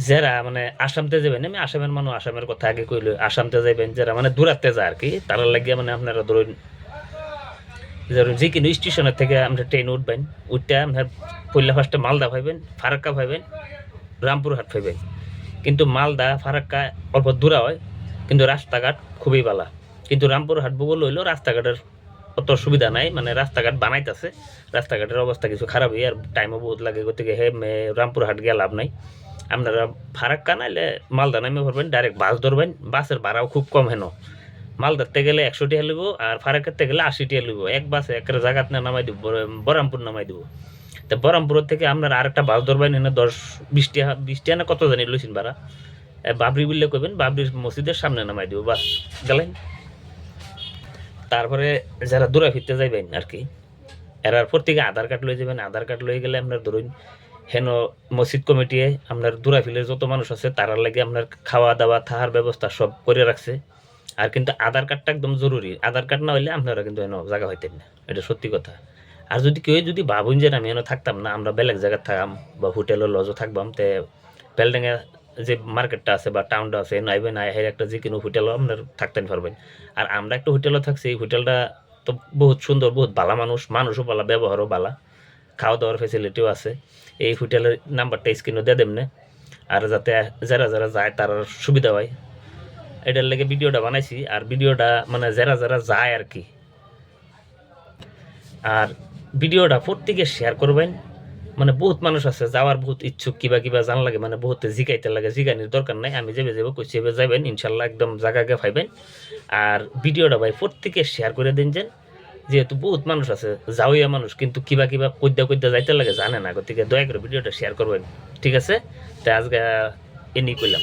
যারা মানে আসামতে যাবেন, আমি আসামের মানুষ, আসামের কথা আগে কইল, আসামতে যাবেন যারা মানে দূরাতে যায় আর কি, তারা লাগিয়ে মানে আপনারা ধরুন ধরুন যে কোনো স্টেশনের থেকে আমরা ট্রেন উঠবেন, উঠতে আপনার পয়লা ফার্স্টে মালদা পাইবেন, ফারাক্কা পাইবেন, রামপুরহাট পাইবেন। কিন্তু মালদা ফারাক্কা অল্প দূরা হয়, কিন্তু রাস্তাঘাট খুবই বালা। কিন্তু রামপুরহাট বগল হইলেও রাস্তাঘাটের অত সুবিধা নাই, মানে রাস্তাঘাট বানাইতেছে, রাস্তাঘাটের অবস্থা কিছু খারাপ আর টাইমও বহুত লাগে, গতিকে হে রামপুরহাট গিয়ে লাভ নাই। আপনারা ফারাক্কা নাইলে মালদা নামে পারবেন, ডাইরেক্ট বাস ধরবেন, বাসের ভাড়াও খুব কম হেন। মালদাতে গেলে 100 টাকা লিব, আর ফারাক্কাতে গেলে 80 টাকা লিব, এক বাসে একটা জায়গাত না নামাই দিব, বহরমপুর নামাই দিব। তো বহরমপুর থেকে আপনার আরেকটা বাস ধরবেন, এনে 10-20 টাকা না কত জানি লইছেন ভাড়া, বাবরি বললে কইবেন, বাবরির মসজিদের সামনে নামাই দিব, বাস গেলেন। তারপরে যারা দূরে ফিরতে যাইবেন আর কি, এরার প্রত্যেকে আধার কার্ড লয়ে যাবেন। আধার কার্ড লয়ে গেলে আপনার ধরুন হেন মসজিদ কমিটি আপনার দূরাফিলের যত মানুষ আছে তারার লাগে আপনার খাওয়া দাওয়া থাকার ব্যবস্থা সব করে রাখছে। আর কিন্তু আধার কার্ডটা একদম জরুরি, আধার কার্ড না হইলে আপনারা কিন্তু এনে জায়গা হইতেন না, এটা সত্যি কথা। আর যদি কেউ যদি ভাবুন যে আমি এনে থাকতাম না, আমরা বেলেগ জায়গায় থাকাম বা হোটেলের লজও থাকবাম, তে বেলডাঙ্গা যে মার্কেটটা আছে বা টাউনটা আছে, নাইবেন আহের একটা যে কোনো হোটেলও আপনার থাকতেন পারবেন। আর আমরা একটা হোটেলও থাকছি, এই হোটেলটা তো বহুত সুন্দর, বহুত ভালো মানুষ, মানুষও ভালো, ব্যবহারও ভালো, খাওয়া দাওয়ার ফেসিলিটিও আছে। এই হোটেলের নাম্বারটা স্ক্রিনও দিয়ে দেবনে, আর যাতে যারা যারা যায় তার সুবিধা হয়, এটার লেগে ভিডিওটা বানাইছি। আর ভিডিওটা মানে যারা যারা যায় আর কি, আর ভিডিওটা প্রত্যেকে শেয়ার করবেন। মানে বহুত মানুষ আছে যাওয়ার বহুত ইচ্ছুক, কিবা কিবা জান লাগে, মানে বহুত জিগাইতে লাগে, জিগানির দরকার নাই, আমি যাবে যাবো কইছি এবার যাবেন ইনশাল্লাহ, একদম জায়গাকে পাইবেন। আর ভিডিওটা ভাই প্রত্যেকে শেয়ার করে দিন, যেন যেহেতু বহুত মানুষ আছে যাওয়া মানুষ, কিন্তু কিবা কিবা কইদা কইদা যাইতে লাগে জানে না, গতিকে দয়া করে ভিডিওটা শেয়ার করবেন, ঠিক আছে? তাই আজকে এনি কইলাম।